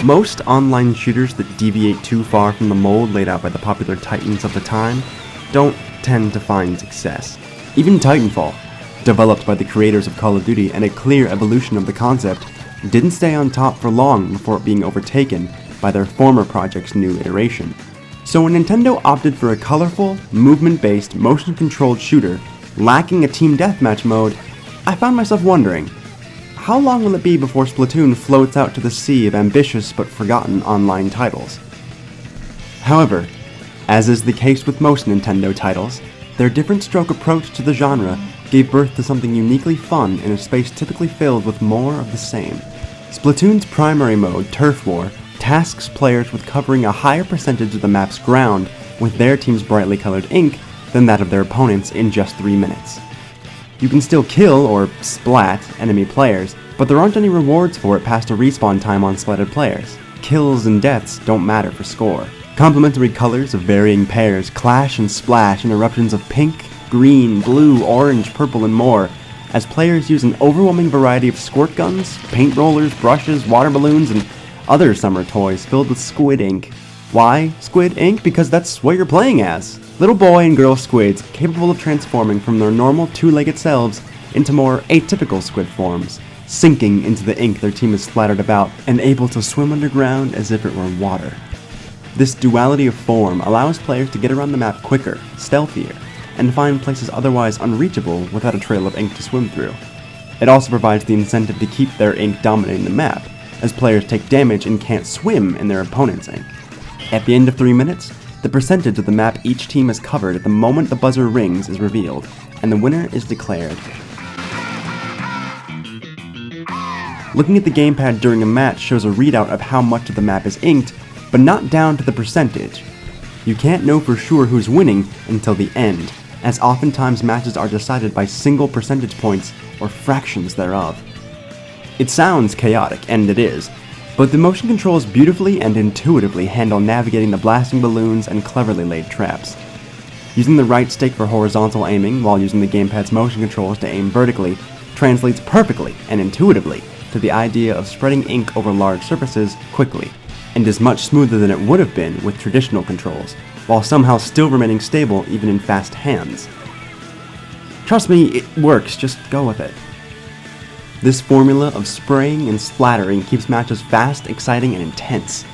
Most online shooters that deviate too far from the mold laid out by the popular titans of the time don't tend to find success. Even Titanfall, developed by the creators of Call of Duty and a clear evolution of the concept, didn't stay on top for long before being overtaken by their former project's new iteration. So when Nintendo opted for a colorful, movement-based, motion-controlled shooter lacking a team deathmatch mode, I found myself wondering, how long will it be before Splatoon floats out to the sea of ambitious but forgotten online titles? However, as is the case with most Nintendo titles, their different stroke approach to the genre gave birth to something uniquely fun in a space typically filled with more of the same. Splatoon's primary mode, Turf War, tasks players with covering a higher percentage of the map's ground with their team's brightly colored ink than that of their opponents in just 3 minutes. You can still kill, or splat, enemy players, but there aren't any rewards for it past a respawn time on splatted players. Kills and deaths don't matter for score. Complementary colors of varying pairs clash and splash in eruptions of pink, green, blue, orange, purple, and more, as players use an overwhelming variety of squirt guns, paint rollers, brushes, water balloons, and other summer toys filled with squid ink. Why squid ink? Because that's what you're playing as. Little boy and girl squids capable of transforming from their normal two-legged selves into more atypical squid forms, sinking into the ink their team is splattered about and able to swim underground as if it were water. This duality of form allows players to get around the map quicker, stealthier, and find places otherwise unreachable without a trail of ink to swim through. It also provides the incentive to keep their ink dominating the map, as players take damage and can't swim in their opponent's ink. At the end of 3 minutes, the percentage of the map each team has covered at the moment the buzzer rings is revealed, and the winner is declared. Looking at the gamepad during a match shows a readout of how much of the map is inked, but not down to the percentage. You can't know for sure who's winning until the end, as oftentimes matches are decided by single percentage points or fractions thereof. It sounds chaotic, and it is, but the motion controls beautifully and intuitively handle navigating the blasting balloons and cleverly laid traps. Using the right stick for horizontal aiming while using the gamepad's motion controls to aim vertically translates perfectly and intuitively to the idea of spreading ink over large surfaces quickly, and is much smoother than it would have been with traditional controls, while somehow still remaining stable even in fast hands. Trust me, it works, just go with it. This formula of spraying and splattering keeps matches fast, exciting, and intense.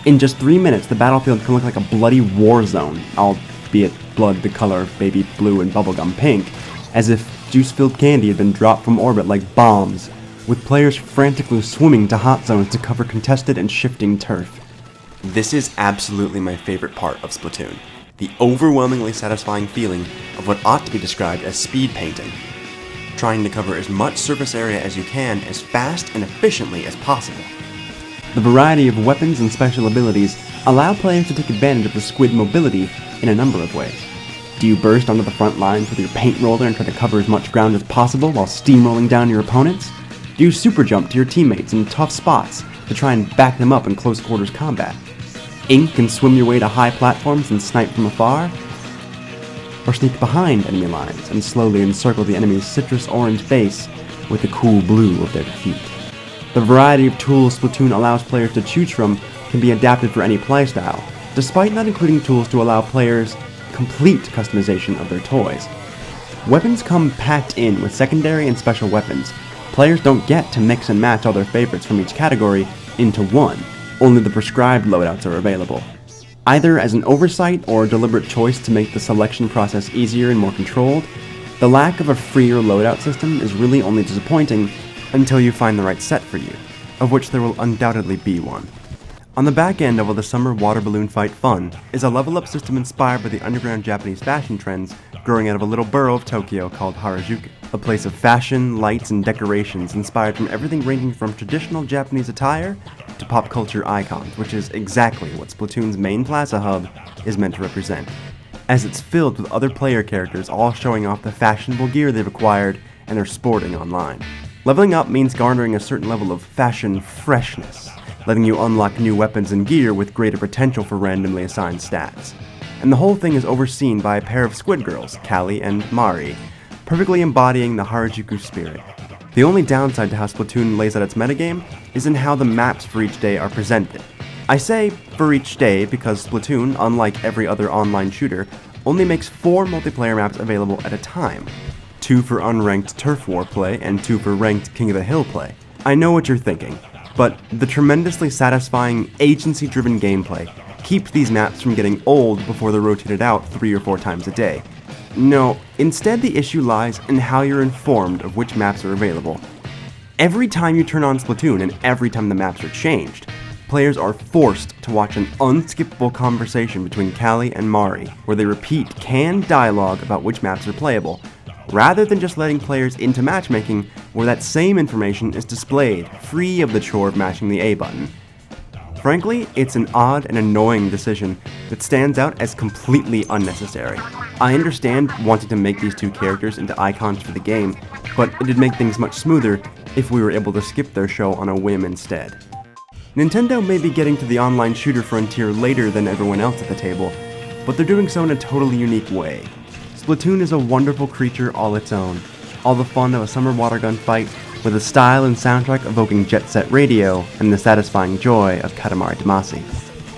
In just 3 minutes, the battlefield can look like a bloody war zone, albeit blood the color of baby blue and bubblegum pink, as if juice-filled candy had been dropped from orbit like bombs, with players frantically swimming to hot zones to cover contested and shifting turf. This is absolutely my favorite part of Splatoon, the overwhelmingly satisfying feeling of what ought to be described as speed painting. Trying to cover as much surface area as you can as fast and efficiently as possible. The variety of weapons and special abilities allow players to take advantage of the squid mobility in a number of ways. Do you burst onto the front lines with your paint roller and try to cover as much ground as possible while steamrolling down your opponents? Do you super jump to your teammates in tough spots to try and back them up in close quarters combat? Ink and swim your way to high platforms and snipe from afar? Or sneak behind enemy lines and slowly encircle the enemy's citrus orange base with the cool blue of their defeat. The variety of tools Splatoon allows players to choose from can be adapted for any playstyle, despite not including tools to allow players complete customization of their toys. Weapons come packed in with secondary and special weapons. Players don't get to mix and match all their favorites from each category into one, only the prescribed loadouts are available. Either as an oversight or a deliberate choice to make the selection process easier and more controlled, the lack of a freer loadout system is really only disappointing until you find the right set for you, of which there will undoubtedly be one. On the back end of all the summer water balloon fight fun is a level-up system inspired by the underground Japanese fashion trends growing out of a little borough of Tokyo called Harajuku, a place of fashion, lights, and decorations inspired from everything ranging from traditional Japanese attire to pop culture icons, which is exactly what Splatoon's main plaza hub is meant to represent, as it's filled with other player characters all showing off the fashionable gear they've acquired and are sporting online. Leveling up means garnering a certain level of fashion freshness, letting you unlock new weapons and gear with greater potential for randomly assigned stats. And the whole thing is overseen by a pair of squid girls, Callie and Mari, perfectly embodying the Harajuku spirit. The only downside to how Splatoon lays out its metagame is in how the maps for each day are presented. I say for each day because Splatoon, unlike every other online shooter, only makes 4 multiplayer maps available at a time. 2 for unranked Turf War play and 2 for ranked King of the Hill play. I know what you're thinking, but the tremendously satisfying, agency-driven gameplay keeps these maps from getting old before they're rotated out 3 or 4 times a day. No, instead the issue lies in how you're informed of which maps are available. Every time you turn on Splatoon and every time the maps are changed, players are forced to watch an unskippable conversation between Callie and Mari, where they repeat canned dialogue about which maps are playable, rather than just letting players into matchmaking where that same information is displayed, free of the chore of mashing the A button. Frankly, it's an odd and annoying decision that stands out as completely unnecessary. I understand wanting to make these 2 characters into icons for the game, but it'd make things much smoother if we were able to skip their show on a whim instead. Nintendo may be getting to the online shooter frontier later than everyone else at the table, but they're doing so in a totally unique way. Splatoon is a wonderful creature all its own, all the fun of a summer water gun fight, with a style and soundtrack evoking Jet Set Radio and the satisfying joy of Katamari Damacy.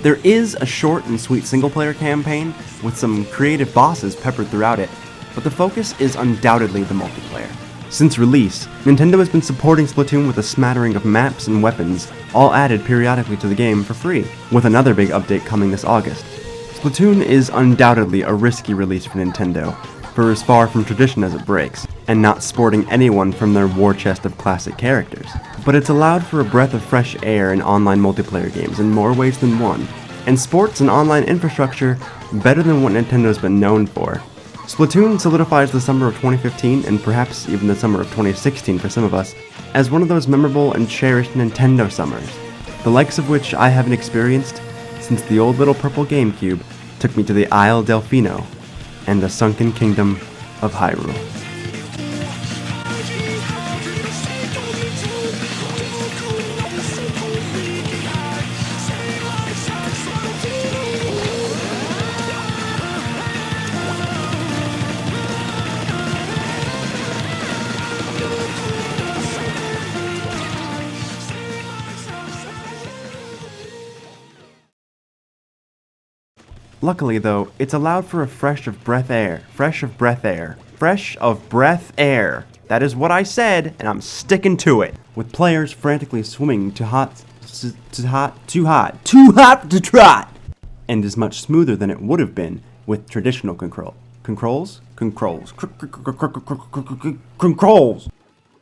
There is a short and sweet single-player campaign with some creative bosses peppered throughout it, but the focus is undoubtedly the multiplayer. Since release, Nintendo has been supporting Splatoon with a smattering of maps and weapons, all added periodically to the game for free, with another big update coming this August. Splatoon is undoubtedly a risky release for Nintendo, for as far from tradition as it breaks, and not sporting anyone from their war chest of classic characters. But it's allowed for a breath of fresh air in online multiplayer games in more ways than one, and sports an online infrastructure better than what Nintendo's been known for. Splatoon solidifies the summer of 2015, and perhaps even the summer of 2016 for some of us, as one of those memorable and cherished Nintendo summers, the likes of which I haven't experienced since the old little purple GameCube took me to the Isle Delfino and the sunken kingdom of Hyrule. Luckily though, it's allowed for a fresh of breath air. That is what I said, and I'm sticking to it. With players frantically swimming too hot to trot, and is much smoother than it would have been with traditional controls.